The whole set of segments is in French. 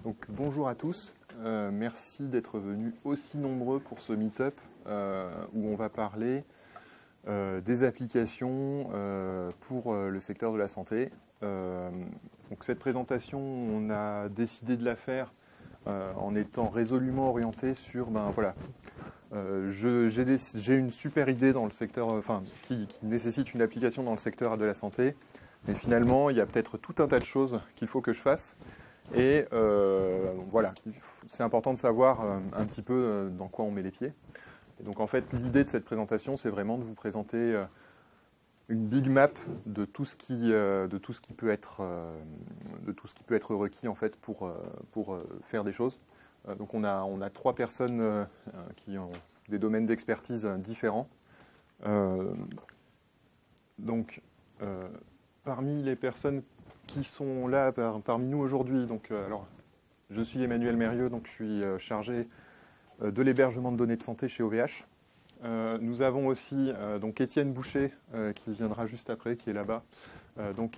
Donc, bonjour à tous, merci d'être venus aussi nombreux pour ce meet-up où on va parler des applications pour le secteur de la santé. Donc cette présentation, on a décidé de la faire en étant résolument orienté sur, j'ai une super idée dans le secteur, qui nécessite une application dans le secteur de la santé, mais finalement, il y a peut-être tout un tas de choses qu'il faut que je fasse. Et voilà, c'est important de savoir un petit peu dans quoi on met les pieds. Et donc en fait, l'idée de cette présentation, c'est vraiment de vous présenter une big map de tout ce qui peut être requis en fait pour faire des choses. Donc on a 3 personnes qui ont des domaines d'expertise différents. Parmi les personnes qui sont là parmi nous aujourd'hui, alors je suis Emmanuel Mérieux, donc je suis chargé de l'hébergement de données de santé chez OVH. Nous avons aussi donc Étienne Boucher qui viendra juste après, qui est là-bas,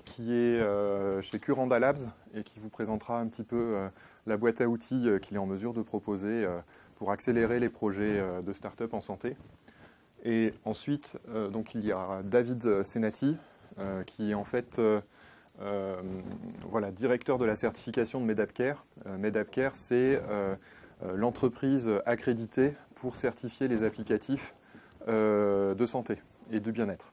qui est chez Curanda Labs et qui vous présentera un petit peu la boîte à outils qu'il est en mesure de proposer pour accélérer les projets de start-up en santé. Et ensuite, il y a David Senati qui est en fait directeur de la certification de Medapcare. Medapcare, c'est l'entreprise accréditée pour certifier les applicatifs de santé et de bien-être.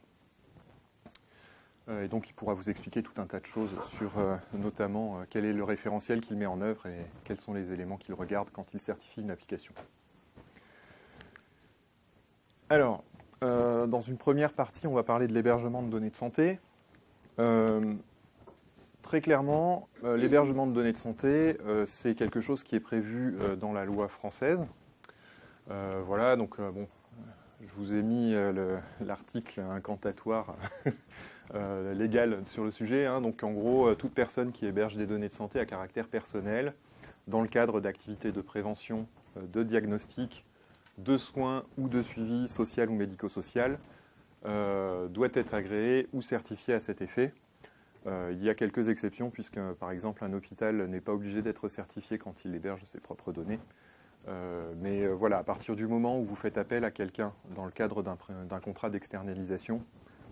Et donc, il pourra vous expliquer tout un tas de choses sur notamment quel est le référentiel qu'il met en œuvre et quels sont les éléments qu'il regarde quand il certifie une application. Alors, dans une première partie, on va parler de l'hébergement de données de santé. Très clairement, l'hébergement de données de santé, c'est quelque chose qui est prévu dans la loi française. Je vous ai mis l'article incantatoire légal sur le sujet. Donc en gros, toute personne qui héberge des données de santé à caractère personnel, dans le cadre d'activités de prévention, de diagnostic, de soins ou de suivi social ou médico-social, doit être agréée ou certifiée à cet effet. Il y a quelques exceptions, puisque par exemple un hôpital n'est pas obligé d'être certifié quand il héberge ses propres données. À partir du moment où vous faites appel à quelqu'un dans le cadre d'un contrat d'externalisation,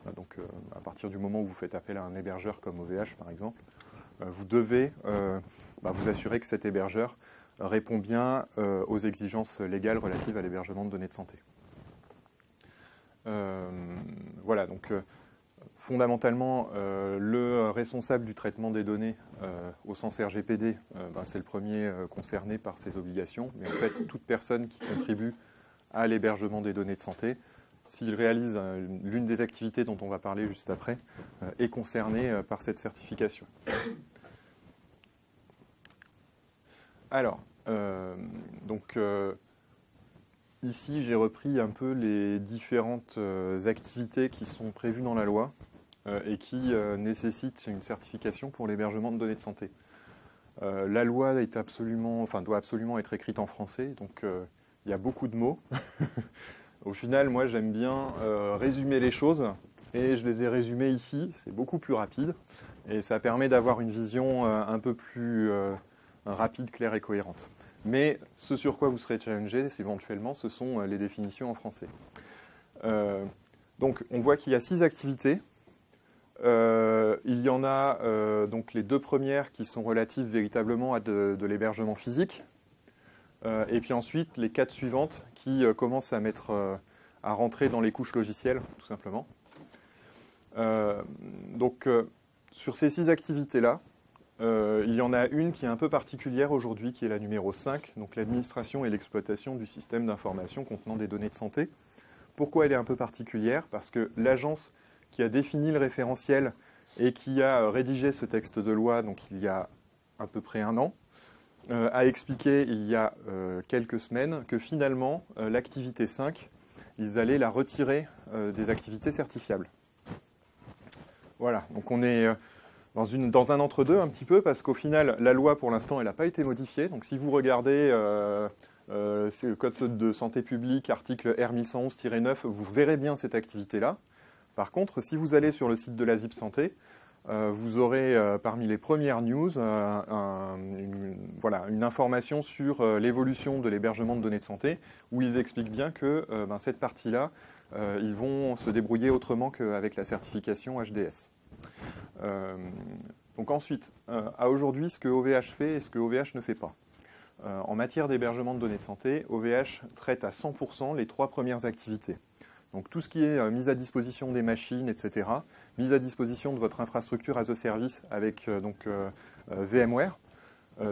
à partir du moment où vous faites appel à un hébergeur comme OVH par exemple, vous devez vous assurer que cet hébergeur répond bien aux exigences légales relatives à l'hébergement de données de santé. Fondamentalement, le responsable du traitement des données au sens RGPD, c'est le premier concerné par ces obligations. Mais en fait, toute personne qui contribue à l'hébergement des données de santé, s'il réalise l'une des activités dont on va parler juste après, est concernée par cette certification. Alors, ici, j'ai repris un peu les différentes activités qui sont prévues dans la loi et qui nécessitent une certification pour l'hébergement de données de santé. La loi doit absolument être écrite en français, donc il y a beaucoup de mots. Au final, moi, j'aime bien résumer les choses et je les ai résumées ici. C'est beaucoup plus rapide et ça permet d'avoir une vision un peu plus rapide, claire et cohérente. Mais ce sur quoi vous serez challengé, éventuellement, ce sont les définitions en français. Donc, on voit qu'il y a 6 activités. Il y en a les 2 premières qui sont relatives véritablement à de l'hébergement physique. Et puis ensuite, les 4 suivantes qui commencent à rentrer dans les couches logicielles, tout simplement. Sur ces 6 activités-là, il y en a une qui est un peu particulière aujourd'hui, qui est la numéro 5, donc l'administration et l'exploitation du système d'information contenant des données de santé. Pourquoi elle est un peu particulière? Parce que l'agence qui a défini le référentiel et qui a rédigé ce texte de loi, donc il y a à peu près 1 an, a expliqué il y a quelques semaines que finalement, l'activité 5, ils allaient la retirer des activités certifiables. Voilà, donc on est dans un entre-deux un petit peu, parce qu'au final, la loi, pour l'instant, elle n'a pas été modifiée. Donc si vous regardez c'est le Code de santé publique, article R1111-9, vous verrez bien cette activité-là. Par contre, si vous allez sur le site de la ZIP Santé, vous aurez parmi les premières news une information sur l'évolution de l'hébergement de données de santé, où ils expliquent bien que cette partie-là, ils vont se débrouiller autrement qu'avec la certification HDS. Donc ensuite, à aujourd'hui, ce que OVH fait et ce que OVH ne fait pas. En matière d'hébergement de données de santé, OVH traite à 100% les 3 premières activités. Donc tout ce qui est mise à disposition des machines, etc., mise à disposition de votre infrastructure as a service avec VMware,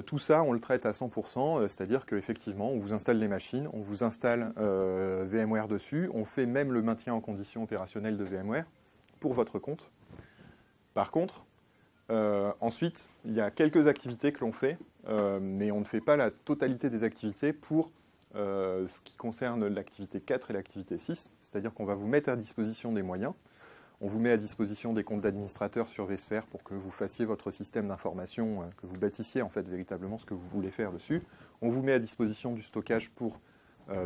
tout ça, on le traite à 100%, c'est-à-dire qu'effectivement, on vous installe les machines, on vous installe VMware dessus, on fait même le maintien en condition opérationnelle de VMware pour votre compte. Par contre, ensuite, il y a quelques activités que l'on fait, mais on ne fait pas la totalité des activités pour ce qui concerne l'activité 4 et l'activité 6, c'est-à-dire qu'on va vous mettre à disposition des moyens, on vous met à disposition des comptes d'administrateurs sur vSphere pour que vous fassiez votre système d'information, que vous bâtissiez en fait véritablement ce que vous voulez faire dessus, on vous met à disposition du stockage pour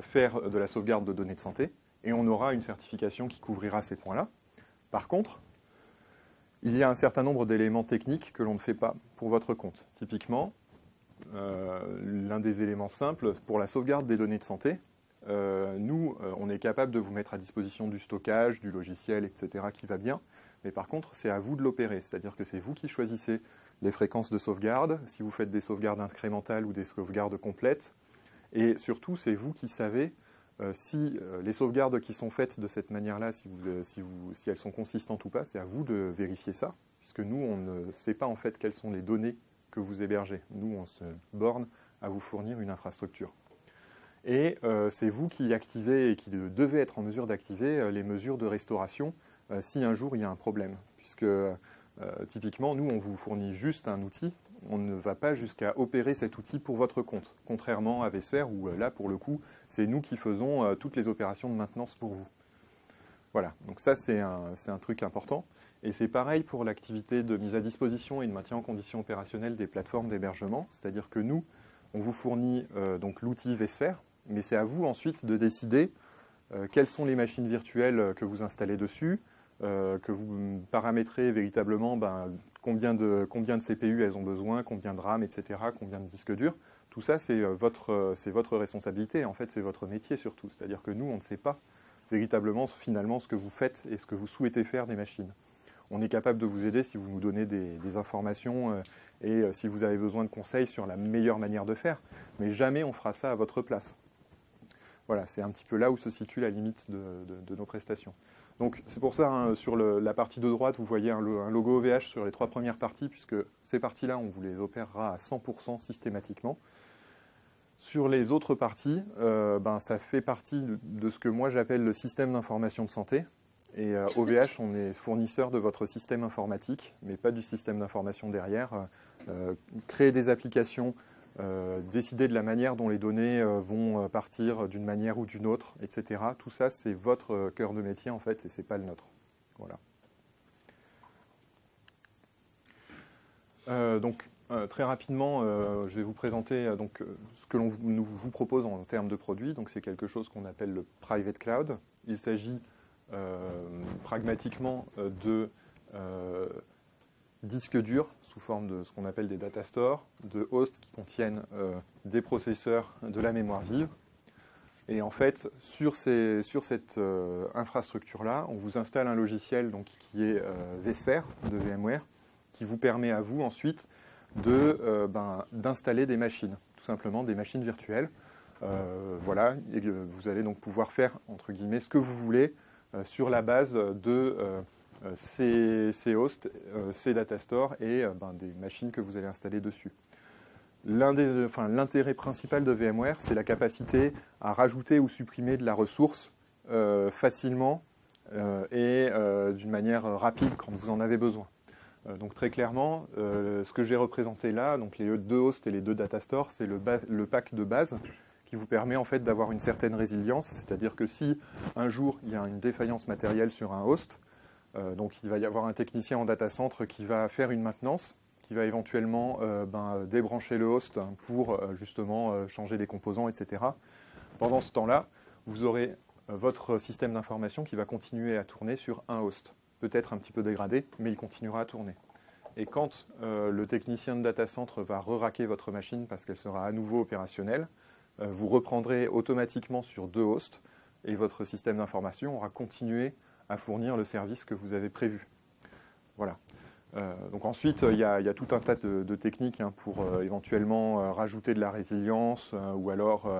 faire de la sauvegarde de données de santé, et on aura une certification qui couvrira ces points-là. Par contre, il y a un certain nombre d'éléments techniques que l'on ne fait pas pour votre compte. Typiquement, l'un des éléments simples pour la sauvegarde des données de santé, nous, on est capable de vous mettre à disposition du stockage, du logiciel, etc. qui va bien, mais par contre, c'est à vous de l'opérer, c'est-à-dire que c'est vous qui choisissez les fréquences de sauvegarde, si vous faites des sauvegardes incrémentales ou des sauvegardes complètes, et surtout, c'est vous qui savez si les sauvegardes qui sont faites de cette manière-là, si elles sont consistantes ou pas, c'est à vous de vérifier ça, puisque nous, on ne sait pas en fait quelles sont les données que vous hébergez. Nous, on se borne à vous fournir une infrastructure. Et c'est vous qui activez et qui devez être en mesure d'activer les mesures de restauration si un jour il y a un problème. Puisque typiquement, nous, on vous fournit juste un outil, on ne va pas jusqu'à opérer cet outil pour votre compte. Contrairement à vSphere, où là, pour le coup, c'est nous qui faisons toutes les opérations de maintenance pour vous. Voilà, donc ça, c'est un truc important. Et c'est pareil pour l'activité de mise à disposition et de maintien en condition opérationnelle des plateformes d'hébergement. C'est-à-dire que nous, on vous fournit donc l'outil vSphere, mais c'est à vous ensuite de décider quelles sont les machines virtuelles que vous installez dessus, que vous paramétrez véritablement combien de CPU elles ont besoin, combien de RAM, etc., combien de disques durs. Tout ça, c'est votre responsabilité. En fait, c'est votre métier surtout. C'est-à-dire que nous, on ne sait pas véritablement, finalement, ce que vous faites et ce que vous souhaitez faire des machines. On est capable de vous aider si vous nous donnez des informations et si vous avez besoin de conseils sur la meilleure manière de faire. Mais jamais on fera ça à votre place. Voilà, c'est un petit peu là où se situe la limite de nos prestations. Donc c'est pour ça, hein, sur la partie de droite, vous voyez un logo OVH sur les 3 premières parties, puisque ces parties-là, on vous les opérera à 100% systématiquement. Sur les autres parties, ça fait partie de ce que moi j'appelle le système d'information de santé. Et OVH, on est fournisseur de votre système informatique, mais pas du système d'information derrière. Créer des applications, décider de la manière dont les données vont partir d'une manière ou d'une autre, etc. Tout ça, c'est votre cœur de métier, en fait, et ce n'est pas le nôtre. Voilà. Très rapidement, je vais vous présenter ce que l'on vous propose en termes de produits. Donc, c'est quelque chose qu'on appelle le Private Cloud. Il s'agit pragmatiquement de disques durs sous forme de ce qu'on appelle des data stores, de hosts qui contiennent des processeurs, de la mémoire vive. Et en fait, sur cette infrastructure-là, on vous installe un logiciel donc, qui est vSphere de VMware, qui vous permet à vous ensuite d'installer des machines, tout simplement des machines virtuelles. Voilà, et vous allez donc pouvoir faire, entre guillemets, ce que vous voulez sur la base de ces hosts, ces data stores et des machines que vous allez installer dessus. L'intérêt principal de VMware, c'est la capacité à rajouter ou supprimer de la ressource facilement et d'une manière rapide quand vous en avez besoin. Donc très clairement, ce que j'ai représenté là, donc les 2 hosts et les 2 data stores, c'est le pack de base qui vous permet en fait d'avoir une certaine résilience, c'est-à-dire que si un jour il y a une défaillance matérielle sur un host, donc il va y avoir un technicien en data center qui va faire une maintenance, qui va éventuellement débrancher le host pour justement changer les composants, etc. Pendant ce temps-là, vous aurez votre système d'information qui va continuer à tourner sur un host. Peut-être un petit peu dégradé, mais il continuera à tourner. Et quand le technicien de data center va re-racker votre machine parce qu'elle sera à nouveau opérationnelle, vous reprendrez automatiquement sur 2 hosts et votre système d'information aura continué à fournir le service que vous avez prévu. Voilà. Donc ensuite, il y a tout un tas de techniques pour éventuellement rajouter de la résilience ou alors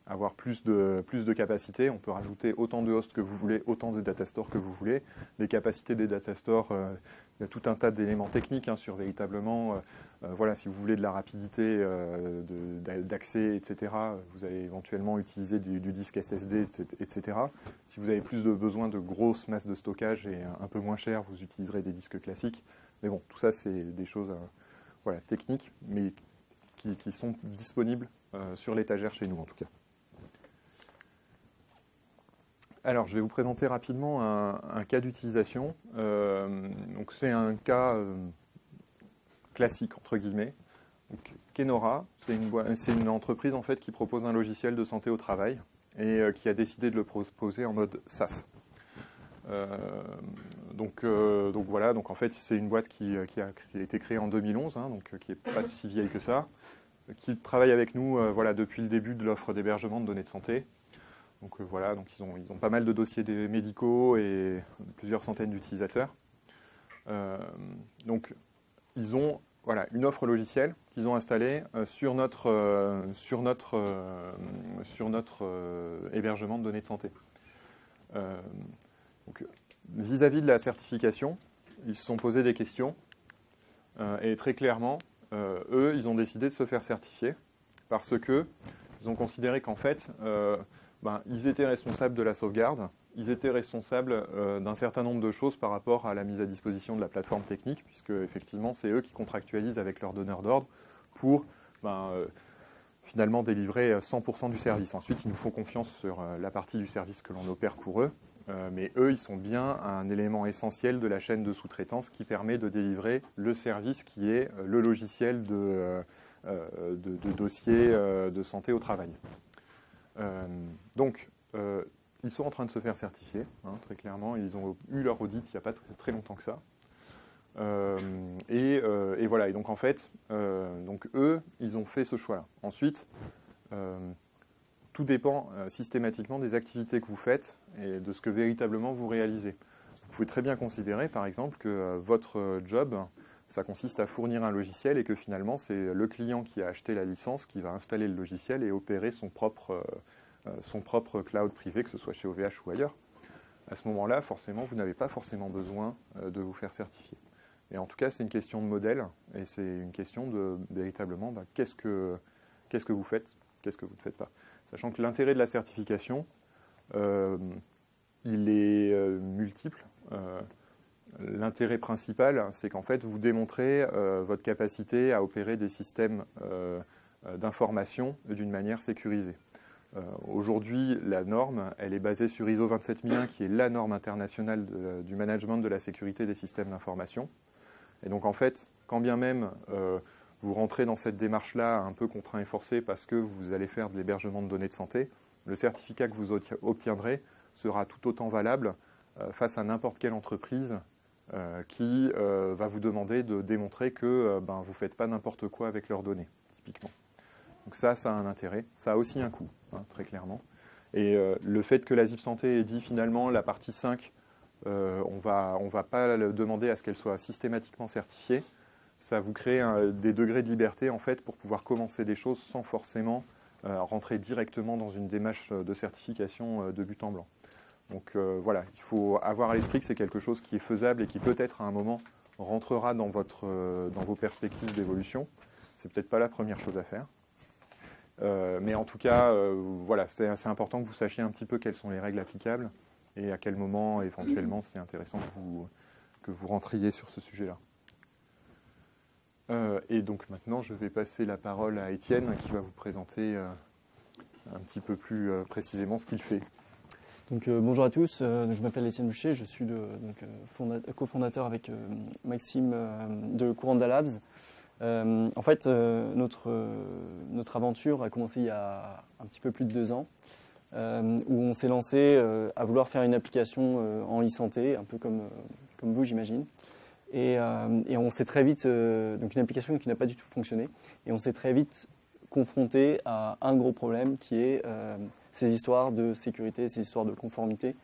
avoir plus de capacité. On peut rajouter autant de hosts que vous voulez, autant de data stores que vous voulez. Les capacités des data stores, il y a tout un tas d'éléments techniques sur véritablement, voilà, si vous voulez de la rapidité d'accès, etc., vous allez éventuellement utiliser du disque SSD, etc. Si vous avez plus de besoin de grosses masses de stockage et un peu moins cher, vous utiliserez des disques classiques. Mais bon, tout ça, c'est des choses voilà, techniques, mais qui sont disponibles sur l'étagère chez nous, en tout cas. Alors, je vais vous présenter rapidement un cas d'utilisation. Donc, c'est un cas classique, entre guillemets. Donc, Kenora, c'est une entreprise en fait, qui propose un logiciel de santé au travail et qui a décidé de le proposer en mode SaaS. Donc voilà, donc en fait c'est une boîte qui a été créée en 2011, donc qui n'est pas si vieille que ça, qui travaille avec nous voilà, depuis le début de l'offre d'hébergement de données de santé. Donc voilà, donc ils ont pas mal de dossiers médicaux et plusieurs centaines d'utilisateurs. Donc ils ont voilà, une offre logicielle qu'ils ont installée sur notre hébergement de données de santé. Donc, vis-à-vis de la certification, ils se sont posés des questions et très clairement, eux, ils ont décidé de se faire certifier parce qu'ils ont considéré qu'en fait, ils étaient responsables de la sauvegarde, ils étaient responsables d'un certain nombre de choses par rapport à la mise à disposition de la plateforme technique, puisque effectivement, c'est eux qui contractualisent avec leurs donneurs d'ordre pour finalement délivrer 100% du service. Ensuite, ils nous font confiance sur la partie du service que l'on opère pour eux. Mais eux, ils sont bien un élément essentiel de la chaîne de sous-traitance qui permet de délivrer le service qui est le logiciel de dossier de santé au travail. Donc, ils sont en train de se faire certifier, très clairement. Ils ont eu leur audit il n'y a pas très longtemps que ça. Et voilà, et donc en fait, donc eux, ils ont fait ce choix-là. Ensuite, tout dépend systématiquement des activités que vous faites et de ce que véritablement vous réalisez. Vous pouvez très bien considérer, par exemple, que votre job, ça consiste à fournir un logiciel et que finalement, c'est le client qui a acheté la licence qui va installer le logiciel et opérer son propre cloud privé, que ce soit chez OVH ou ailleurs. À ce moment-là, forcément, vous n'avez pas forcément besoin de vous faire certifier. Et en tout cas, c'est une question de modèle et c'est une question de véritablement qu'est-ce que vous faites, qu'est-ce que vous ne faites pas. Sachant que l'intérêt de la certification, il est multiple. L'intérêt principal, c'est qu'en fait, vous démontrez votre capacité à opérer des systèmes d'information d'une manière sécurisée. Aujourd'hui, la norme, elle est basée sur ISO 27001, qui est la norme internationale du management de la sécurité des systèmes d'information. Et donc, en fait, quand bien même vous rentrez dans cette démarche-là un peu contraint et forcé parce que vous allez faire de l'hébergement de données de santé, le certificat que vous obtiendrez sera tout autant valable face à n'importe quelle entreprise qui va vous demander de démontrer que vous ne faites pas n'importe quoi avec leurs données, typiquement. Donc ça a un intérêt. Ça a aussi un coût, très clairement. Et le fait que la ZIP Santé ait dit finalement la partie 5, on va pas demander à ce qu'elle soit systématiquement certifiée, ça vous crée des degrés de liberté en fait pour pouvoir commencer des choses sans forcément rentrer directement dans une démarche de certification de but en blanc. Donc voilà, il faut avoir à l'esprit que c'est quelque chose qui est faisable et qui peut-être à un moment rentrera dans vos perspectives d'évolution. C'est peut-être pas la première chose à faire. Mais en tout cas, voilà, c'est assez important que vous sachiez un petit peu quelles sont les règles applicables et à quel moment éventuellement c'est intéressant que vous rentriez sur ce sujet-là. Et donc maintenant, je vais passer la parole à Étienne qui va vous présenter un petit peu plus précisément ce qu'il fait. Donc, bonjour à tous, je m'appelle Étienne Boucher, je suis cofondateur avec Maxime de Kuranda Labs. En fait, notre aventure a commencé il y a un petit peu plus de 2 ans, où on s'est lancé à vouloir faire une application en e-santé, un peu comme vous, j'imagine. Et on s'est très vite, donc une application qui n'a pas du tout fonctionné, et on s'est très vite confronté à un gros problème qui est ces histoires de sécurité, ces histoires de conformité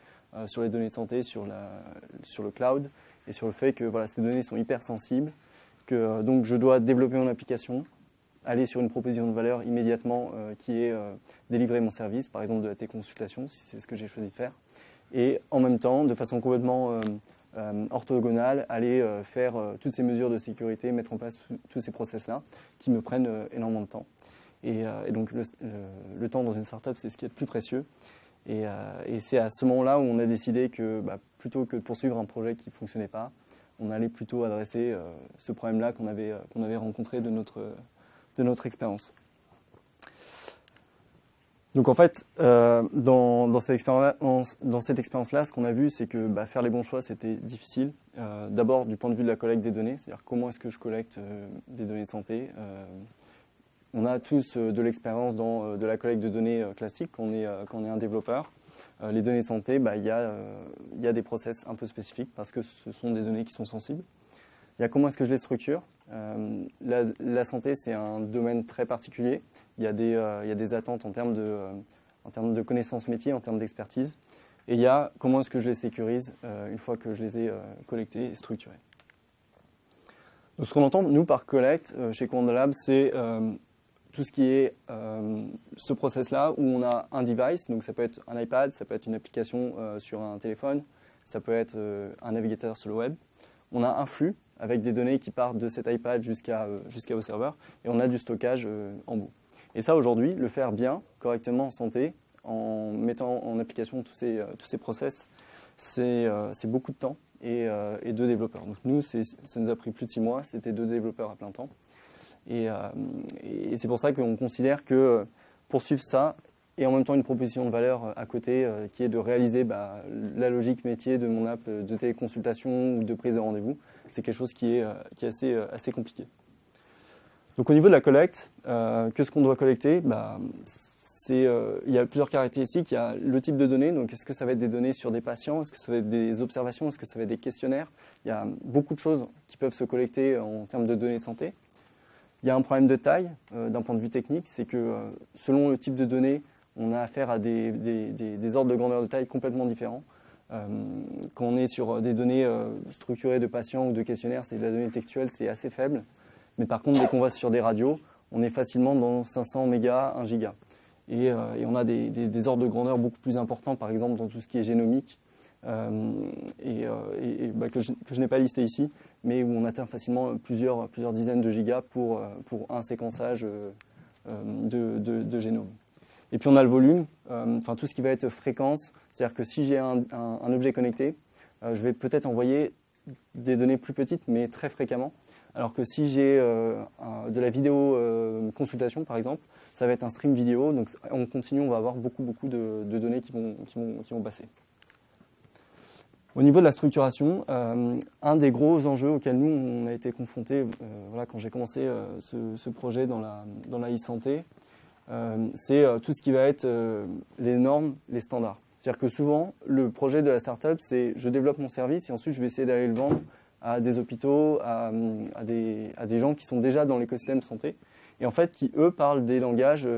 sur les données de santé, sur le cloud, et sur le fait que voilà, ces données sont hyper sensibles, que donc je dois développer mon application, aller sur une proposition de valeur immédiatement qui est délivrer mon service, par exemple de la téléconsultation, si c'est ce que j'ai choisi de faire, et en même temps, de façon complètement orthogonale, aller faire toutes ces mesures de sécurité, mettre en place tous ces process-là qui me prennent énormément de temps. Et donc le temps dans une startup, c'est ce qui est le plus précieux. Et c'est à ce moment-là où on a décidé que plutôt que de poursuivre un projet qui ne fonctionnait pas, on allait plutôt adresser ce problème-là qu'on avait rencontré de notre expérience. Donc en fait, dans cette expérience-là, ce qu'on a vu, c'est que faire les bons choix, c'était difficile. D'abord du point de vue de la collecte des données, c'est-à-dire comment est-ce que je collecte des données de santé. On a tous de l'expérience dans de la collecte de données classique quand on est un développeur. Les données de santé, il y a des process un peu spécifiques parce que ce sont des données qui sont sensibles. Il y a comment est-ce que je les structure. La santé, c'est un domaine très particulier. Il y a des attentes en termes de connaissances métiers, en termes d'expertise. Et il y a comment est-ce que je les sécurise une fois que je les ai collectées et structurées. Donc, ce qu'on entend, nous, par collecte, chez Couranda Labs, c'est tout ce qui est ce process-là où on a un device, donc ça peut être un iPad, ça peut être une application sur un téléphone, ça peut être un navigateur sur le web. On a un flux avec des données qui partent de cet iPad jusqu'au serveur et on a du stockage en bout. Et ça, aujourd'hui, le faire bien, correctement en santé, en mettant en application tous ces process, c'est beaucoup de temps et de développeurs. Donc nous, ça nous a pris plus de 6 mois, c'était 2 développeurs à plein temps. Et c'est pour ça qu'on considère que poursuivre ça et en même temps une proposition de valeur à côté qui est de réaliser la logique métier de mon app de téléconsultation ou de prise de rendez-vous, c'est quelque chose qui est assez compliqué. Donc au niveau de la collecte, qu'est-ce qu'on doit collecter ? Il y a plusieurs caractéristiques. Il y a le type de données, donc est-ce que ça va être des données sur des patients, est-ce que ça va être des observations, est-ce que ça va être des questionnaires ? Il y a beaucoup de choses qui peuvent se collecter en termes de données de santé. Il y a un problème de taille d'un point de vue technique, c'est que selon le type de données, on a affaire à des ordres de grandeur de taille complètement différents. Quand on est sur des données structurées de patients ou de questionnaires, c'est de la donnée textuelle, c'est assez faible. Mais par contre, dès qu'on va sur des radios, on est facilement dans 500 mégas, 1 giga. Et on a des ordres de grandeur beaucoup plus importants, par exemple dans tout ce qui est génomique, que je n'ai pas listé ici, mais où on atteint facilement plusieurs dizaines de gigas pour un séquençage de génome. Et puis on a le volume, tout ce qui va être fréquence, c'est-à-dire que si j'ai un objet connecté, je vais peut-être envoyer des données plus petites, mais très fréquemment. Alors que si j'ai de la vidéo consultation, par exemple, ça va être un stream vidéo, donc en continu, on va avoir beaucoup de données qui vont passer. Au niveau de la structuration, un des gros enjeux auxquels nous, on a été confrontés quand j'ai commencé ce projet dans la e-santé, c'est tout ce qui va être les normes, les standards. C'est-à-dire que souvent, le projet de la startup, c'est je développe mon service et ensuite je vais essayer d'aller le vendre à des hôpitaux, à des gens qui sont déjà dans l'écosystème de santé et en fait qui, eux, parlent des langages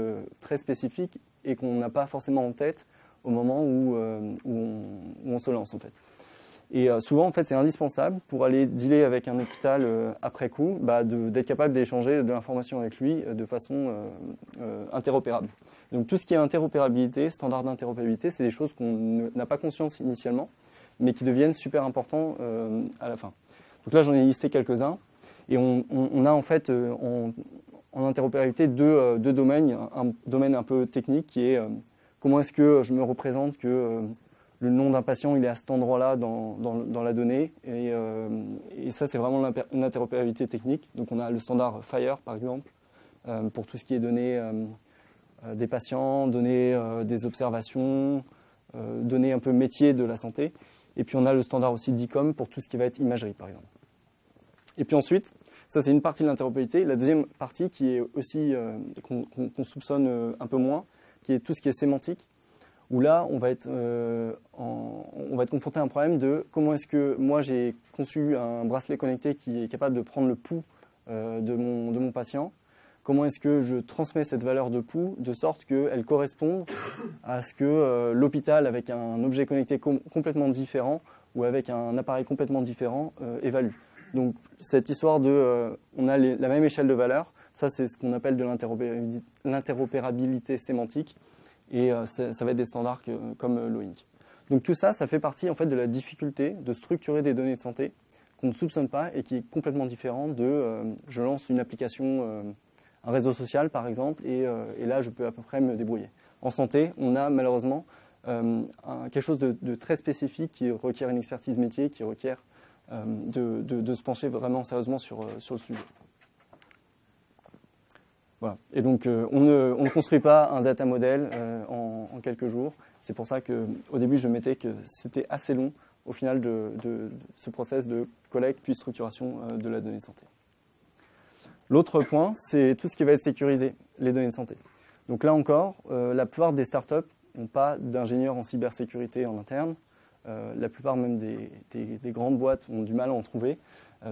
très spécifiques et qu'on n'a pas forcément en tête au moment où on se lance en fait. Et souvent, en fait, c'est indispensable pour aller dealer avec un hôpital après coup, d'être capable d'échanger de l'information avec lui de façon interopérable. Donc tout ce qui est interopérabilité, standard d'interopérabilité, c'est des choses qu'on n'a pas conscience initialement, mais qui deviennent super importants à la fin. Donc là, j'en ai listé quelques-uns. Et on a en fait en interopérabilité deux domaines. Un domaine un peu technique qui est comment est-ce que je me représente que le nom d'un patient, il est à cet endroit-là dans la donnée. Et ça, c'est vraiment une interopérabilité technique. Donc on a le standard FHIR, par exemple, pour tout ce qui est données des patients, données des observations, données un peu métier de la santé. Et puis on a le standard aussi DICOM pour tout ce qui va être imagerie, par exemple. Et puis ensuite, ça c'est une partie de l'interopérabilité. La deuxième partie qui est aussi qu'on soupçonne un peu moins, qui est tout ce qui est sémantique, où là, on va être confronté à un problème de comment est-ce que moi j'ai conçu un bracelet connecté qui est capable de prendre le pouls de mon patient. Comment est-ce que je transmets cette valeur de pouls de sorte qu'elle corresponde à ce que l'hôpital, avec un objet connecté complètement différent ou avec un appareil complètement différent, évalue. Donc cette histoire de on a la même échelle de valeur, ça c'est ce qu'on appelle de l'interopérabilité sémantique. Et ça va être des standards comme l'OINC. Donc tout ça, ça fait partie en fait de la difficulté de structurer des données de santé qu'on ne soupçonne pas et qui est complètement différent de je lance une application, un réseau social par exemple, et là je peux à peu près me débrouiller. En santé, on a malheureusement quelque chose de très spécifique qui requiert une expertise métier, qui requiert de se pencher vraiment sérieusement sur le sujet. Voilà. Et donc, on ne construit pas un data model en quelques jours. C'est pour ça qu'au début, je mettais que c'était assez long au final de ce process de collecte puis structuration de la donnée de santé. L'autre point, c'est tout ce qui va être sécurisé, les données de santé. Donc là encore, la plupart des startups n'ont pas d'ingénieurs en cybersécurité en interne. La plupart même des grandes boîtes ont du mal à en trouver.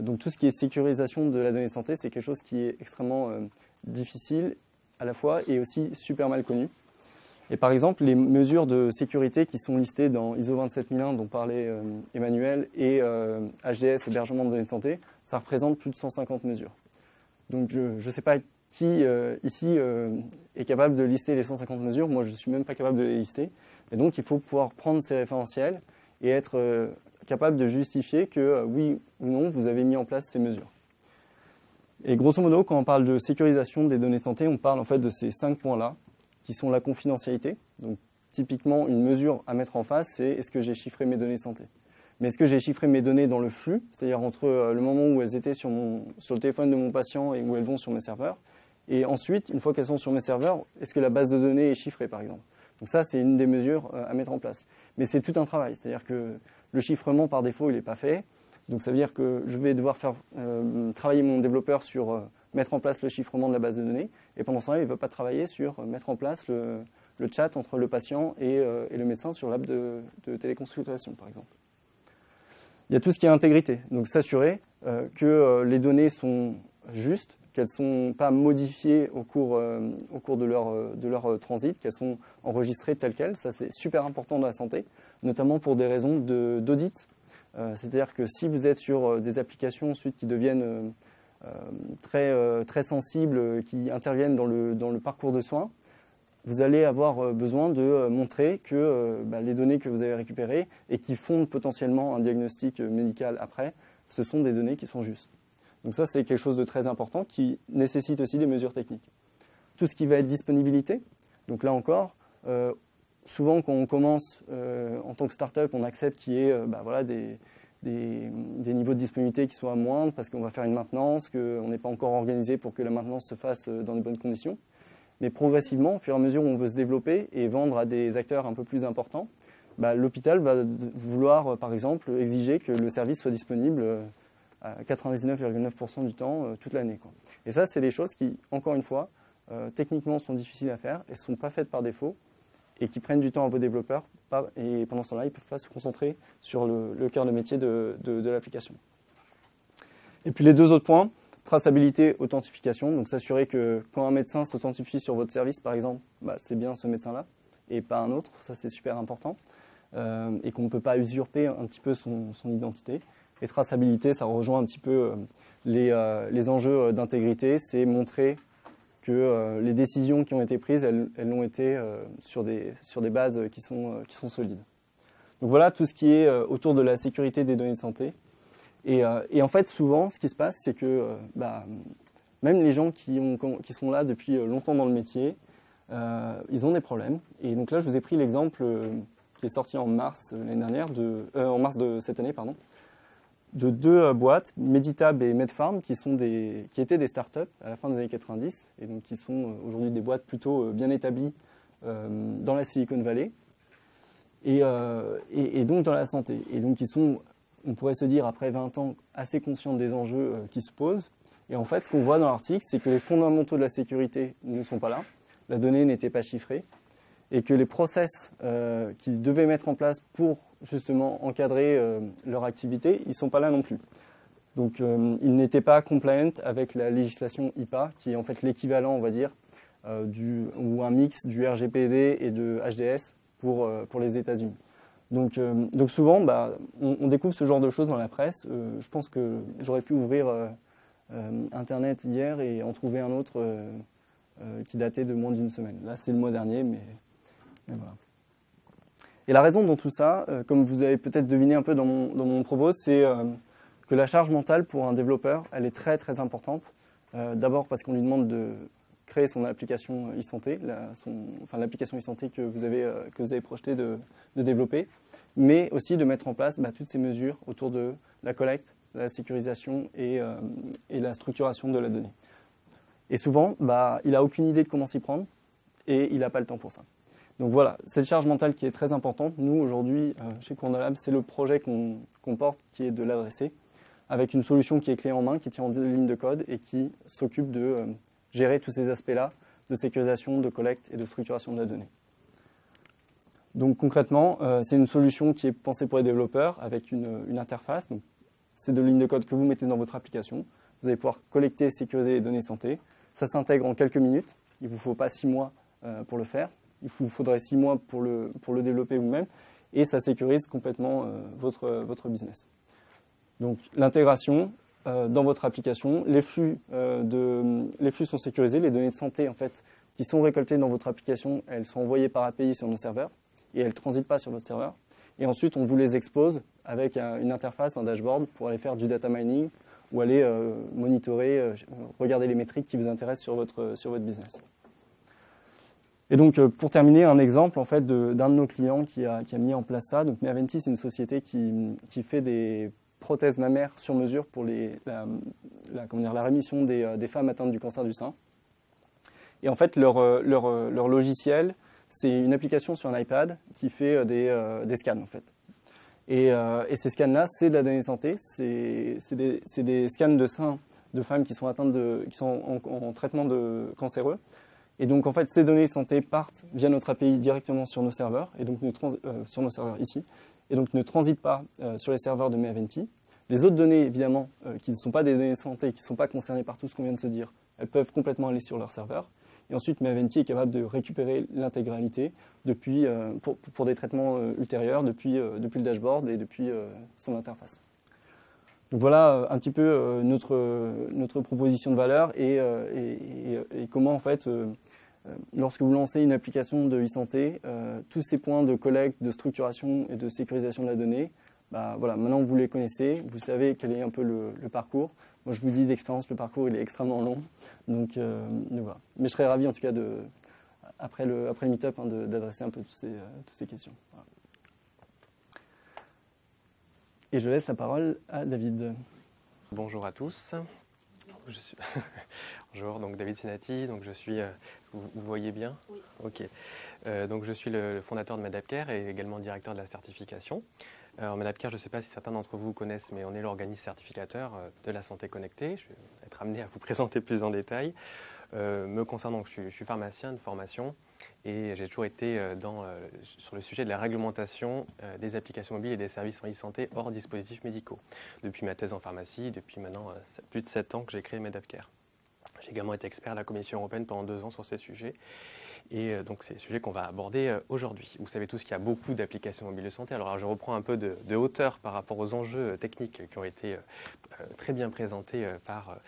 Donc tout ce qui est sécurisation de la donnée de santé, c'est quelque chose qui est extrêmement difficile à la fois et aussi super mal connu. Et par exemple, les mesures de sécurité qui sont listées dans ISO 27001 dont parlait Emmanuel et HDS, hébergement de données de santé, ça représente plus de 150 mesures. Donc je ne sais pas qui ici est capable de lister les 150 mesures, moi je ne suis même pas capable de les lister. Et donc il faut pouvoir prendre ces référentiels et être capable de justifier que oui ou non vous avez mis en place ces mesures. Et grosso modo, quand on parle de sécurisation des données de santé, on parle en fait de ces 5 points-là, qui sont la confidentialité. Donc, typiquement, une mesure à mettre en face, c'est est-ce que j'ai chiffré mes données de santé? Mais est-ce que j'ai chiffré mes données dans le flux, c'est-à-dire entre le moment où elles étaient sur le téléphone de mon patient et où elles vont sur mes serveurs, et ensuite, une fois qu'elles sont sur mes serveurs, est-ce que la base de données est chiffrée, par exemple? Donc ça, c'est une des mesures à mettre en place. Mais c'est tout un travail, c'est-à-dire que le chiffrement, par défaut, il n'est pas fait. Donc ça veut dire que je vais devoir faire travailler mon développeur sur mettre en place le chiffrement de la base de données. Et pendant ce temps-là, il ne va pas travailler sur mettre en place le chat entre le patient et le médecin sur l'app de téléconsultation, par exemple. Il y a tout ce qui est intégrité. Donc s'assurer que les données sont justes, qu'elles ne sont pas modifiées au cours de leur transit, qu'elles sont enregistrées telles quelles. Ça, c'est super important dans la santé, notamment pour des raisons d'audit. C'est-à-dire que si vous êtes sur des applications ensuite qui deviennent très sensibles, qui interviennent dans le parcours de soins, vous allez avoir besoin de montrer que les données que vous avez récupérées et qui fondent potentiellement un diagnostic médical après, ce sont des données qui sont justes. Donc ça, c'est quelque chose de très important qui nécessite aussi des mesures techniques. Tout ce qui va être disponibilité, donc là encore, souvent, quand on commence en tant que start-up, on accepte qu'il y ait des niveaux de disponibilité qui soient moindres parce qu'on va faire une maintenance, qu'on n'est pas encore organisé pour que la maintenance se fasse dans de bonnes conditions. Mais progressivement, au fur et à mesure où on veut se développer et vendre à des acteurs un peu plus importants, l'hôpital va vouloir, par exemple, exiger que le service soit disponible à 99,9% du temps toute l'année. Et ça, c'est des choses qui, encore une fois, techniquement sont difficiles à faire et ne sont pas faites par défaut, et qui prennent du temps à vos développeurs. Et pendant ce temps-là, ils ne peuvent pas se concentrer sur le cœur de métier de l'application. Et puis les deux autres points, traçabilité, authentification. Donc s'assurer que quand un médecin s'authentifie sur votre service, par exemple, c'est bien ce médecin-là et pas un autre. Ça, c'est super important. Et qu'on ne peut pas usurper un petit peu son identité. Et traçabilité, ça rejoint un petit peu les enjeux d'intégrité. C'est montrer que les décisions qui ont été prises, elles ont été sur des bases qui sont solides. Donc voilà tout ce qui est autour de la sécurité des données de santé. Et en fait, souvent, ce qui se passe, c'est que même les gens qui sont là depuis longtemps dans le métier, ils ont des problèmes. Et donc là, je vous ai pris l'exemple qui est sorti en mars l'année dernière, en mars de cette année, pardon, de deux boîtes, Meditab et Medpharm, qui étaient des startups à la fin des années 90, et donc qui sont aujourd'hui des boîtes plutôt bien établies dans la Silicon Valley, et donc dans la santé. Et donc qui sont, on pourrait se dire, après 20 ans, assez conscients des enjeux qui se posent. Et en fait, ce qu'on voit dans l'article, c'est que les fondamentaux de la sécurité ne sont pas là. La donnée n'était pas chiffrée. et que les process qu'ils devaient mettre en place pour justement encadrer leur activité, ils ne sont pas là non plus. Donc ils n'étaient pas compliant avec la législation IPA, qui est en fait l'équivalent, on va dire, ou un mix du RGPD et de HDS pour les États-Unis. Donc souvent, on découvre ce genre de choses dans la presse. Je pense que j'aurais pu ouvrir Internet hier et en trouver un autre qui datait de moins d'une semaine. Là, c'est le mois dernier, mais voilà. Et la raison dans tout ça, comme vous avez peut-être deviné un peu dans mon propos, c'est que la charge mentale pour un développeur, elle est très très importante. D'abord parce qu'on lui demande de créer son application e-santé, l'application e-santé que vous avez projeté de développer, mais aussi de mettre en place toutes ces mesures autour de la collecte, la sécurisation et la structuration de la donnée. Et souvent, il n'a aucune idée de comment s'y prendre et il n'a pas le temps pour ça. Donc voilà, cette charge mentale qui est très importante. Nous, aujourd'hui, chez Courandalab, c'est le projet qu'on porte qui est de l'adresser, avec une solution qui est clé en main, qui tient en ligne de code et qui s'occupe de gérer tous ces aspects-là de sécurisation, de collecte et de structuration de la donnée. Donc concrètement, c'est une solution qui est pensée pour les développeurs avec une interface. Donc, c'est de lignes de code que vous mettez dans votre application. Vous allez pouvoir collecter et sécuriser les données santé. Ça s'intègre en quelques minutes. Il ne vous faut pas 6 mois pour le faire. Il vous faudrait 6 mois pour le développer vous-même. Et ça sécurise complètement votre business. Donc l'intégration dans votre application, les flux sont sécurisés. Les données de santé en fait, qui sont récoltées dans votre application, elles sont envoyées par API sur nos serveurs et elles ne transitent pas sur votre serveur. Et ensuite, on vous les expose avec une interface, un dashboard pour aller faire du data mining ou aller monitorer, regarder les métriques qui vous intéressent sur votre business. Et donc, pour terminer, un exemple en fait, d'un de nos clients qui a mis en place ça. Donc, Meaventi, c'est une société qui fait des prothèses mammaires sur mesure pour la rémission des femmes atteintes du cancer du sein. Et en fait, leur logiciel, c'est une application sur un iPad qui fait des scans en fait. Et ces scans-là, c'est de la donnée santé. C'est des scans de seins de femmes qui sont atteintes qui sont en traitement de cancéreux. Et donc, en fait, ces données santé partent via notre API directement sur nos serveurs, et donc sur nos serveurs ici, et donc ne transitent pas sur les serveurs de Meaventi. Les autres données, évidemment, qui ne sont pas des données santé, qui ne sont pas concernées par tout ce qu'on vient de se dire, elles peuvent complètement aller sur leur serveur. Et ensuite, Meaventi est capable de récupérer l'intégralité pour des traitements ultérieurs depuis le dashboard et depuis son interface. Donc voilà un petit peu notre proposition de valeur et comment en fait, lorsque vous lancez une application de e-santé, tous ces points de collecte, de structuration et de sécurisation de la donnée, voilà, maintenant vous les connaissez, vous savez quel est un peu le parcours. Moi je vous dis d'expérience, le parcours il est extrêmement long, donc voilà. Mais je serais ravi en tout cas après le meet-up d'adresser un peu toutes ces questions. Voilà. Et je laisse la parole à David. Bonjour à tous. Bonjour, donc David Senati. Donc je suis. Est-ce que vous voyez bien? Oui. Ok. Donc je suis le fondateur de Medapcare et également directeur de la certification. Alors Medapcare, je ne sais pas si certains d'entre vous connaissent, mais on est l'organisme certificateur de la santé connectée. Je vais être amené à vous présenter plus en détail. Me concernant, je suis pharmacien de formation. Et j'ai toujours été sur le sujet de la réglementation des applications mobiles et des services en e-santé hors dispositifs médicaux. Depuis ma thèse en pharmacie, depuis maintenant plus de 7 ans que j'ai créé Medapcare. J'ai également été expert à la Commission européenne pendant 2 ans sur ces sujets. Et donc c'est le sujet qu'on va aborder aujourd'hui. Vous savez tous qu'il y a beaucoup d'applications mobiles de santé. Alors je reprends un peu de hauteur par rapport aux enjeux techniques qui ont été très bien présentés par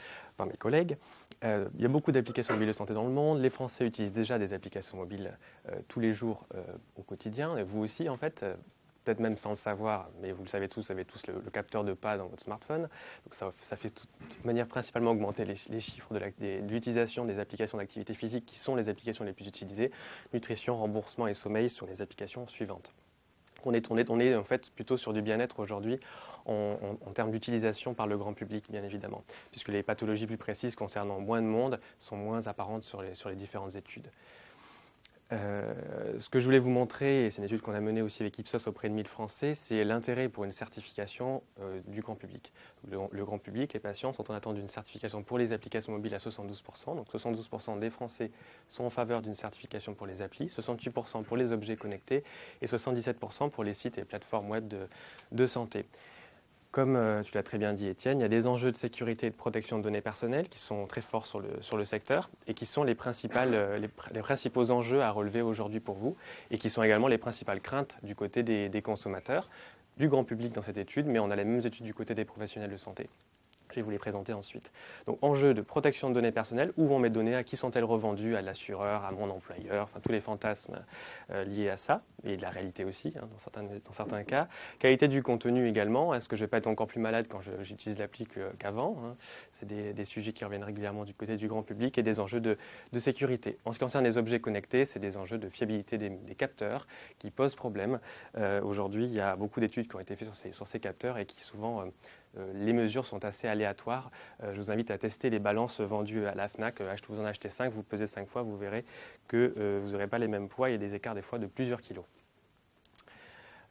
mes collègues. Il y a beaucoup d'applications mobiles de santé dans le monde. Les Français utilisent déjà des applications mobiles tous les jours au quotidien. Et vous aussi, en fait, peut-être même sans le savoir, mais vous le savez tous, vous avez tous le capteur de pas dans votre smartphone. Donc ça fait de toute manière principalement augmenter les chiffres de l'utilisation des applications d'activité physique qui sont les applications les plus utilisées. Nutrition, remboursement et sommeil sont les applications suivantes. On est en fait plutôt sur du bien-être aujourd'hui en termes d'utilisation par le grand public, bien évidemment, puisque les pathologies plus précises concernant moins de monde sont moins apparentes sur les différentes études. Ce que je voulais vous montrer, et c'est une étude qu'on a menée aussi avec Ipsos auprès de 1000 Français, c'est l'intérêt pour une certification du grand public. Le grand public, les patients sont en attente d'une certification pour les applications mobiles à 72%. Donc 72% des Français sont en faveur d'une certification pour les applis, 68% pour les objets connectés et 77% pour les sites et plateformes web de santé. Comme tu l'as très bien dit, Étienne, il y a des enjeux de sécurité et de protection de données personnelles qui sont très forts sur le secteur et qui sont les principaux enjeux à relever aujourd'hui pour vous et qui sont également les principales craintes du côté des consommateurs, du grand public dans cette étude, mais on a les mêmes études du côté des professionnels de santé. Je vais vous les présenter ensuite. Donc, enjeu de protection de données personnelles, où vont mes données, à qui sont-elles revendues, à l'assureur, à mon employeur, enfin tous les fantasmes liés à ça, et de la réalité aussi, hein, dans certains cas. Qualité du contenu également, est-ce que je ne vais pas être encore plus malade quand j'utilise l'appli qu'avant, hein. C'est des sujets qui reviennent régulièrement du côté du grand public et des enjeux de sécurité. En ce qui concerne les objets connectés, c'est des enjeux de fiabilité des capteurs qui posent problème. Aujourd'hui, il y a beaucoup d'études qui ont été faites sur ces capteurs et qui souvent... les mesures sont assez aléatoires. Je vous invite à tester les balances vendues à la FNAC. Vous en achetez 5, vous pesez 5 fois, vous verrez que vous n'aurez pas les mêmes poids et des écarts des fois de plusieurs kilos.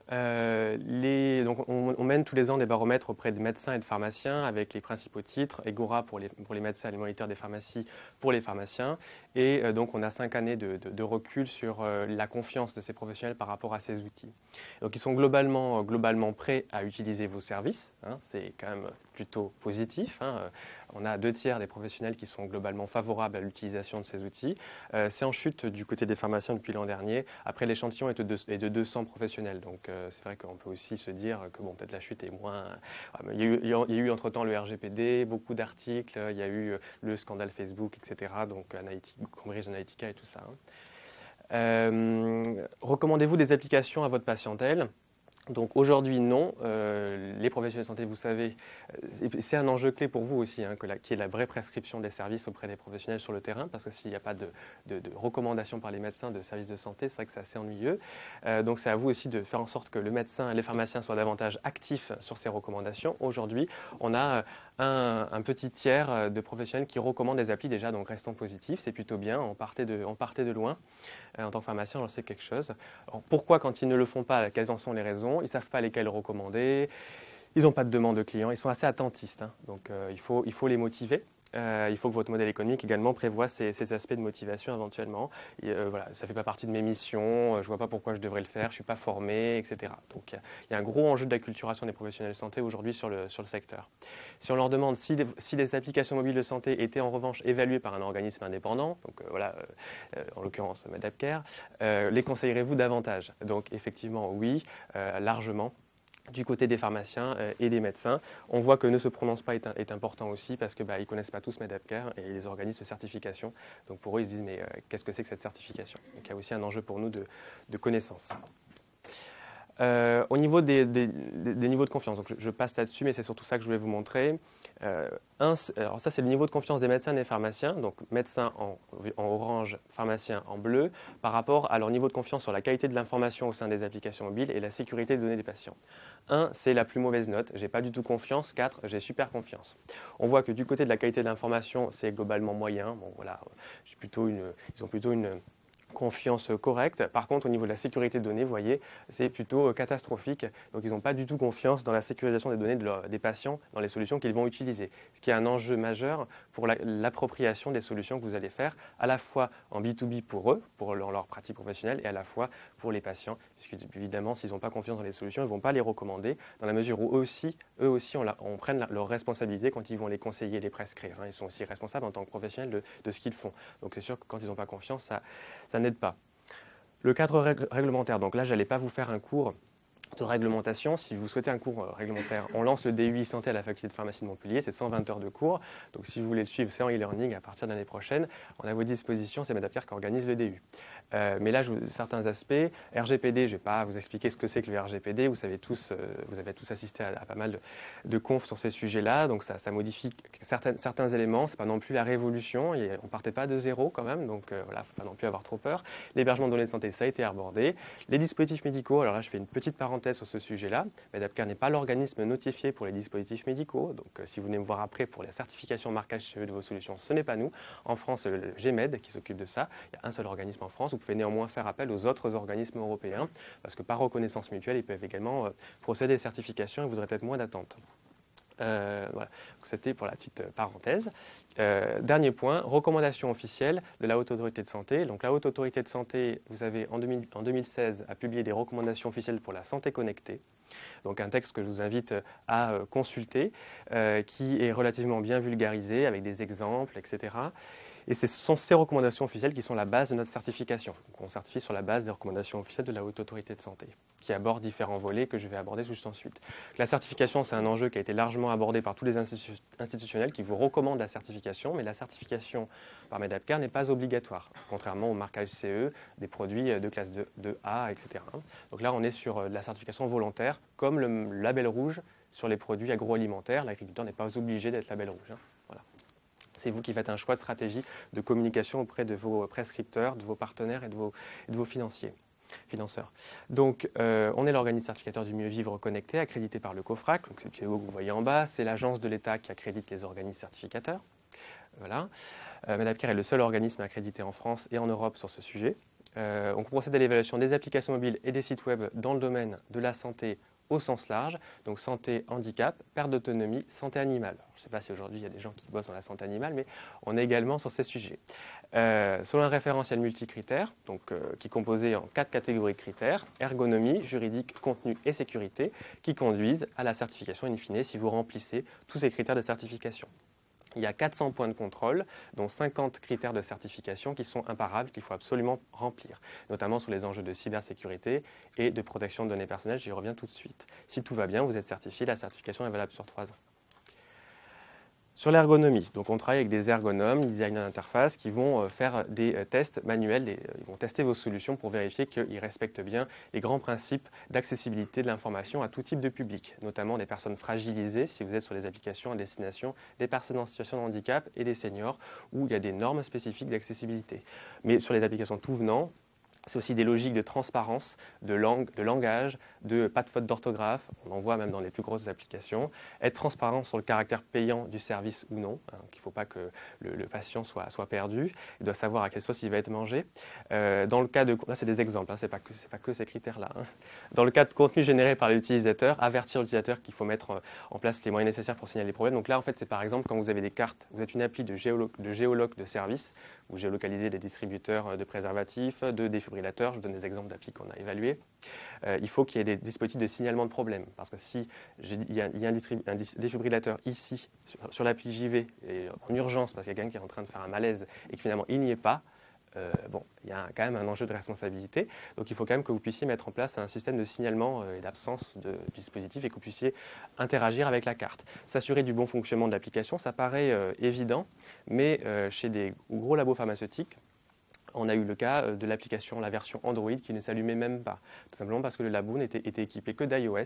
Donc on mène tous les ans des baromètres auprès de médecins et de pharmaciens avec les principaux titres, Egora pour les médecins et les moniteurs des pharmacies pour les pharmaciens. Et donc on a 5 années de recul sur la confiance de ces professionnels par rapport à ces outils. Donc ils sont globalement prêts à utiliser vos services, hein, c'est quand même plutôt positif, hein. On a 2/3 des professionnels qui sont globalement favorables à l'utilisation de ces outils. C'est en chute du côté des pharmaciens depuis l'an dernier. Après, l'échantillon est de 200 professionnels. Donc, c'est vrai qu'on peut aussi se dire que bon, peut-être la chute est moins... Il y a eu entre-temps le RGPD, beaucoup d'articles, il y a eu le scandale Facebook, etc. Donc, Cambridge Analytica et tout ça, hein. Recommandez-vous des applications à votre patientèle ? Donc aujourd'hui, non. Les professionnels de santé, vous savez, c'est un enjeu clé pour vous aussi, hein, qui est la vraie prescription des services auprès des professionnels sur le terrain, parce que s'il n'y a pas de recommandation par les médecins de services de santé, c'est vrai que c'est assez ennuyeux. Donc c'est à vous aussi de faire en sorte que le médecin et les pharmaciens soient davantage actifs sur ces recommandations. Aujourd'hui, on a un petit tiers de professionnels qui recommandent des applis déjà, donc restons positifs, c'est plutôt bien, on partait de loin. En tant que pharmacien, j'en sais quelque chose. Alors, pourquoi, quand ils ne le font pas, quelles en sont les raisons ? Ils ne savent pas lesquelles recommander, ils n'ont pas de demande de clients, ils sont assez attentistes, hein. Donc il faut les motiver. Il faut que votre modèle économique également prévoie ces aspects de motivation éventuellement. Voilà, ça ne fait pas partie de mes missions, je ne vois pas pourquoi je devrais le faire, je ne suis pas formé, etc. Donc il y a un gros enjeu d'acculturation des professionnels de santé aujourd'hui sur le secteur. Si on leur demande si les applications mobiles de santé étaient en revanche évaluées par un organisme indépendant, donc en l'occurrence Medapcare, les conseillerez-vous davantage ? Donc effectivement oui, largement. Du côté des pharmaciens et des médecins, on voit que ne se prononce pas est important aussi parce qu'ils ne connaissent pas tous Medapcare et les organismes de certification. Donc pour eux, ils se disent mais qu'est-ce que c'est que cette certification ? Donc il y a aussi un enjeu pour nous de connaissance. Au niveau des niveaux de confiance, donc je passe là-dessus, mais c'est surtout ça que je voulais vous montrer. Alors ça, c'est le niveau de confiance des médecins et des pharmaciens, donc médecins en orange, pharmaciens en bleu, par rapport à leur niveau de confiance sur la qualité de l'information au sein des applications mobiles et la sécurité des données des patients. 1, c'est la plus mauvaise note, j'ai pas du tout confiance. 4, j'ai super confiance. On voit que du côté de la qualité de l'information, c'est globalement moyen. Bon voilà, ils ont plutôt une confiance correcte. Par contre, au niveau de la sécurité de données, vous voyez, c'est plutôt catastrophique. Donc, ils n'ont pas du tout confiance dans la sécurisation des données des patients, dans les solutions qu'ils vont utiliser. Ce qui est un enjeu majeur pour l'appropriation des solutions que vous allez faire, à la fois en B2B pour eux, pour leur pratique professionnelle, et à la fois pour les patients. Puisque, évidemment, s'ils n'ont pas confiance dans les solutions, ils ne vont pas les recommander, dans la mesure où eux aussi on prenne leur responsabilité quand ils vont les conseiller, les prescrire, hein. Ils sont aussi responsables en tant que professionnels de ce qu'ils font. Donc, c'est sûr que quand ils n'ont pas confiance, ça n'aide pas. Le cadre réglementaire, donc là, je n'allais pas vous faire un cours de réglementation. Si vous souhaitez un cours réglementaire, on lance le DUI Santé à la faculté de pharmacie de Montpellier, c'est 120 heures de cours. Donc si vous voulez le suivre, c'est en e-learning à partir de l'année prochaine. On a à vos dispositions, c'est Medapcare qui organise le DU. Mais là, certains aspects, RGPD, je ne vais pas vous expliquer ce que c'est que le RGPD, vous avez tous assisté à pas mal de confs sur ces sujets-là, donc ça modifie certains éléments, ce n'est pas non plus la révolution, on ne partait pas de zéro quand même, donc voilà, il ne faut pas non plus avoir trop peur. L'hébergement de données de santé, ça a été abordé. Les dispositifs médicaux, alors là je fais une petite parenthèse parenthèse sur ce sujet-là, Medapcar n'est pas l'organisme notifié pour les dispositifs médicaux. Donc, si vous venez me voir après pour la certification marquage CE de vos solutions, ce n'est pas nous. En France, c'est le GMED qui s'occupe de ça. Il y a un seul organisme en France. Vous pouvez néanmoins faire appel aux autres organismes européens parce que par reconnaissance mutuelle, ils peuvent également procéder à certification et vous aurez peut-être moins d'attente. Voilà, c'était pour la petite parenthèse. Dernier point, recommandation officielle de la Haute Autorité de Santé. Donc la Haute Autorité de Santé, vous avez en 2016 a publié des recommandations officielles pour la santé connectée. Donc un texte que je vous invite à consulter, qui est relativement bien vulgarisé avec des exemples, etc. Et ce sont ces recommandations officielles qui sont la base de notre certification. Donc on certifie sur la base des recommandations officielles de la Haute Autorité de Santé, qui abordent différents volets que je vais aborder juste ensuite. La certification, c'est un enjeu qui a été largement abordé par tous les institutionnels qui vous recommandent la certification, mais la certification par Medapcar n'est pas obligatoire, contrairement au marquage CE des produits de classe 2A, etc. Donc là, on est sur la certification volontaire, comme le label rouge sur les produits agroalimentaires. L'agriculteur n'est pas obligé d'être label rouge. Voilà. C'est vous qui faites un choix de stratégie de communication auprès de vos prescripteurs, de vos partenaires et de vos financeurs. Donc, on est l'organisme certificateur du mieux vivre connecté, accrédité par le COFRAC. Donc, c'est le logo que vous voyez en bas. C'est l'agence de l'État qui accrédite les organismes certificateurs. Voilà. Medapcar est le seul organisme accrédité en France et en Europe sur ce sujet. On procède à l'évaluation des applications mobiles et des sites web dans le domaine de la santé au sens large, donc santé, handicap, perte d'autonomie, santé animale. Alors, je ne sais pas si aujourd'hui il y a des gens qui bossent dans la santé animale, mais on est également sur ces sujets. Selon un référentiel multicritère, donc, qui est composé en 4 catégories de critères, ergonomie, juridique, contenu et sécurité, qui conduisent à la certification in fine si vous remplissez tous ces critères de certification. Il y a 400 points de contrôle, dont 50 critères de certification qui sont imparables, qu'il faut absolument remplir, notamment sur les enjeux de cybersécurité et de protection de données personnelles. J'y reviens tout de suite. Si tout va bien, vous êtes certifié, la certification est valable sur 3 ans. Sur l'ergonomie, donc on travaille avec des ergonomes, des designers d'interface qui vont faire des tests manuels, ils vont tester vos solutions pour vérifier qu'ils respectent bien les grands principes d'accessibilité de l'information à tout type de public, notamment des personnes fragilisées, si vous êtes sur les applications à destination des personnes en situation de handicap et des seniors, où il y a des normes spécifiques d'accessibilité. Mais sur les applications tout venant, c'est aussi des logiques de transparence, de langage, de pas de faute d'orthographe, on en voit même dans les plus grosses applications. Être transparent sur le caractère payant du service ou non, qu'il ne faut pas que le patient soit perdu, il doit savoir à quelle sauce il va être mangé. Dans le cas de, là c'est des exemples, c'est pas que ces critères-là. Dans le cas de contenu généré par l'utilisateur, avertir l'utilisateur qu'il faut mettre en place les moyens nécessaires pour signaler les problèmes. Donc là en fait c'est par exemple quand vous avez des cartes, vous êtes une appli de géoloc de service, vous géolocalisez des distributeurs de préservatifs, de défibrillateurs, je vous donne des exemples d'applis qu'on a évalués. Il faut qu'il y ait des dispositifs de signalement de problème. Parce que si il y a un défibrillateur ici, sur l'appli JV, et en urgence, parce qu'il y a quelqu'un qui est en train de faire un malaise et que finalement il n'y est pas, il y a quand même un enjeu de responsabilité. Donc il faut quand même que vous puissiez mettre en place un système de signalement et d'absence de dispositif et que vous puissiez interagir avec la carte. S'assurer du bon fonctionnement de l'application, ça paraît évident, mais chez des gros labos pharmaceutiques, on a eu le cas de l'application, la version Android qui ne s'allumait même pas, tout simplement parce que le labo n'était équipé que d'iOS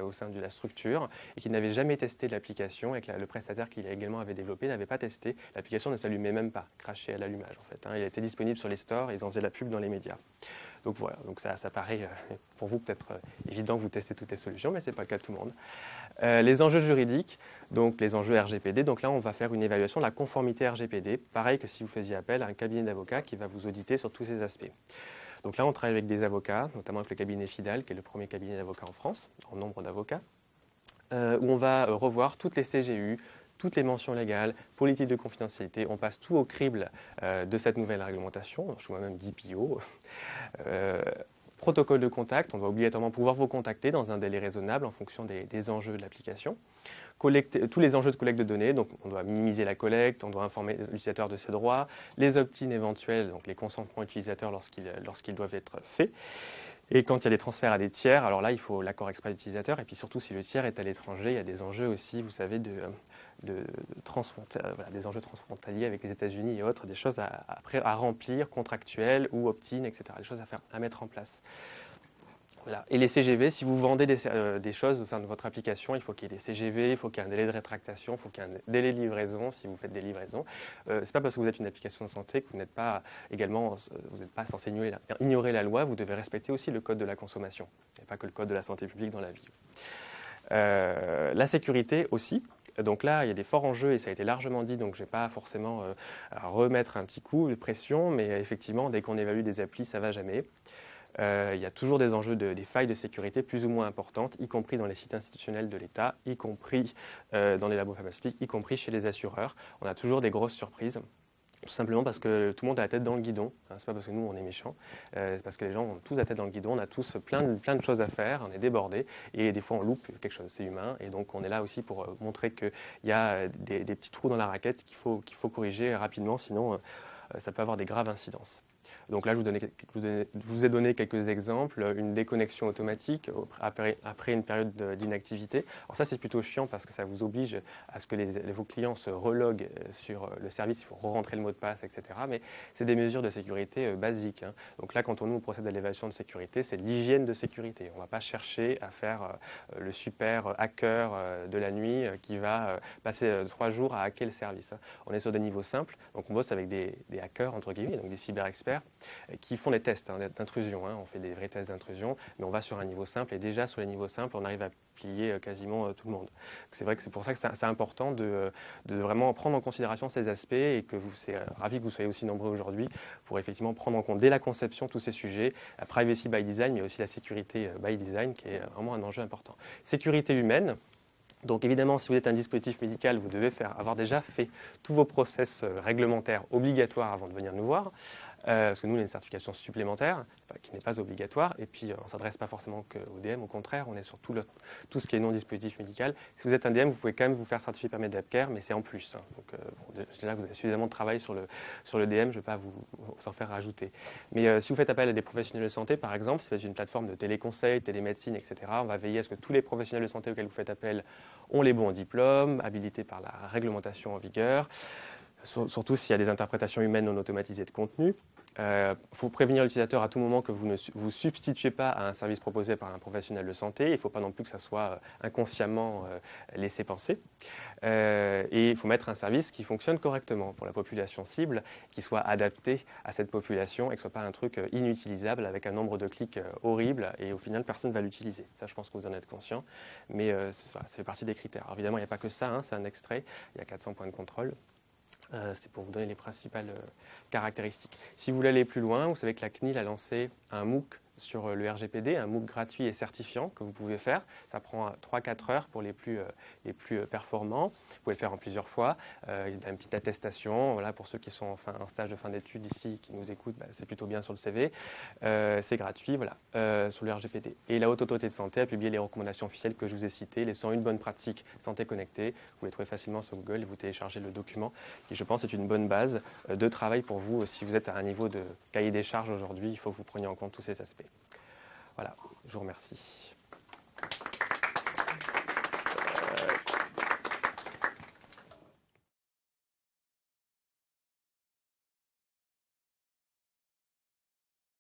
au sein de la structure et qu'il n'avait jamais testé l'application et que le prestataire qui également avait développé n'avait pas testé. L'application ne s'allumait même pas, crachait à l'allumage en fait. Il était disponible sur les stores et ils en faisaient la pub dans les médias. Donc voilà, donc ça paraît pour vous peut-être évident que vous testez toutes les solutions, mais ce n'est pas le cas de tout le monde. Les enjeux juridiques, donc les enjeux RGPD, donc là on va faire une évaluation de la conformité RGPD, pareil que si vous faisiez appel à un cabinet d'avocats qui va vous auditer sur tous ces aspects. Donc là on travaille avec des avocats, notamment avec le cabinet FIDAL, qui est le premier cabinet d'avocats en France, en nombre d'avocats, où on va revoir toutes les CGU, toutes les mentions légales, politique de confidentialité, on passe tout au crible de cette nouvelle réglementation, je suis moi-même DPO. Protocole de contact, on doit obligatoirement pouvoir vous contacter dans un délai raisonnable en fonction des enjeux de l'application. Tous les enjeux de collecte de données, donc on doit minimiser la collecte, on doit informer l'utilisateur de ses droits, les opt-in éventuels, donc les consentements utilisateurs lorsqu'ils doivent être faits. Et quand il y a des transferts à des tiers, alors là, il faut l'accord exprès de l'utilisateur. Et puis surtout, si le tiers est à l'étranger, il y a des enjeux aussi, vous savez, des enjeux transfrontaliers avec les États-Unis et autres, des choses à remplir, contractuelles ou opt-in, etc. Des choses à mettre en place. Voilà. Et les CGV, si vous vendez des choses au sein de votre application, il faut qu'il y ait des CGV, il faut qu'il y ait un délai de rétractation, il faut qu'il y ait un délai de livraison si vous faites des livraisons. Ce n'est pas parce que vous êtes une application de santé que vous n'êtes pas également, vous n'êtes pas censé ignorer la loi, vous devez respecter aussi le code de la consommation, et pas que le code de la santé publique dans la vie. La sécurité aussi. Donc là, il y a des forts enjeux et ça a été largement dit, donc je ne vais pas forcément remettre un petit coup de pression, mais effectivement, dès qu'on évalue des applis, ça ne va jamais. Il y a toujours des enjeux, des failles de sécurité plus ou moins importantes, y compris dans les sites institutionnels de l'État, y compris dans les labos pharmaceutiques, y compris chez les assureurs. On a toujours des grosses surprises. Tout simplement parce que tout le monde a la tête dans le guidon. Ce n'est pas parce que nous, on est méchants. C'est parce que les gens ont tous la tête dans le guidon. On a tous plein de choses à faire. On est débordés. Et des fois, on loupe quelque chose. C'est humain. Et donc, on est là aussi pour montrer qu'il y a des petits trous dans la raquette qu'il faut corriger rapidement. Sinon, ça peut avoir des graves incidences. Donc là, je vous ai donné quelques exemples. Une déconnexion automatique après une période d'inactivité. Alors ça, c'est plutôt chiant parce que ça vous oblige à ce que vos clients se reloguent sur le service. Il faut re-rentrer le mot de passe, etc. Mais c'est des mesures de sécurité basiques. Donc là, quand on procède à l'évaluation de sécurité, c'est l'hygiène de sécurité. On ne va pas chercher à faire le super hacker de la nuit qui va passer 3 jours à hacker le service. On est sur des niveaux simples. Donc on bosse avec des hackers, entre guillemets, donc des cyber-experts, qui font des tests d'intrusion. On fait des vrais tests d'intrusion, mais on va sur un niveau simple. Et déjà, sur les niveaux simples, on arrive à plier quasiment tout le monde. C'est vrai que c'est pour ça que c'est important de vraiment prendre en considération ces aspects et que c'est ravi que vous soyez aussi nombreux aujourd'hui pour effectivement prendre en compte dès la conception tous ces sujets, la privacy by design, mais aussi la sécurité by design, qui est vraiment un enjeu important. Sécurité humaine. Donc évidemment, si vous êtes un dispositif médical, vous devez avoir déjà fait tous vos process réglementaires obligatoires avant de venir nous voir. Parce que nous, on a une certification supplémentaire qui n'est pas obligatoire. Et puis, on ne s'adresse pas forcément qu'au DM. Au contraire, on est sur tout ce qui est non-dispositif médical. Si vous êtes un DM, vous pouvez quand même vous faire certifier par Medapcare, mais c'est en plus. Donc, déjà, vous avez suffisamment de travail sur le DM. Je ne vais pas vous en faire rajouter. Mais si vous faites appel à des professionnels de santé, par exemple, si vous êtes une plateforme de téléconseil, télémédecine, etc., on va veiller à ce que tous les professionnels de santé auxquels vous faites appel ont les bons diplômes, habilités par la réglementation en vigueur. Surtout s'il y a des interprétations humaines non automatisées de contenu. Il faut prévenir l'utilisateur à tout moment que vous ne vous substituez pas à un service proposé par un professionnel de santé. Il ne faut pas non plus que ça soit inconsciemment laissé penser. Et il faut mettre un service qui fonctionne correctement pour la population cible, qui soit adapté à cette population et que ce ne soit pas un truc inutilisable avec un nombre de clics horrible et au final personne ne va l'utiliser. Ça, je pense que vous en êtes conscient, mais ça fait partie des critères. Alors, évidemment, il n'y a pas que ça, c'est un extrait, il y a 400 points de contrôle. C'est pour vous donner les principales caractéristiques. Si vous voulez aller plus loin, vous savez que la CNIL a lancé un MOOC sur le RGPD, un MOOC gratuit et certifiant que vous pouvez faire. Ça prend 3-4 heures pour les plus performants. Vous pouvez le faire en plusieurs fois. Il y a une petite attestation. Voilà, pour ceux qui sont en stage de fin d'études ici, qui nous écoutent, c'est plutôt bien sur le CV. C'est gratuit, voilà, sur le RGPD. Et la Haute Autorité de Santé a publié les recommandations officielles que je vous ai citées, les 101 bonnes pratiques santé connectée. Vous les trouvez facilement sur Google et vous téléchargez le document qui, je pense, est une bonne base de travail pour vous. Si vous êtes à un niveau de cahier des charges aujourd'hui, il faut que vous preniez en compte tous ces aspects. Voilà, je vous remercie.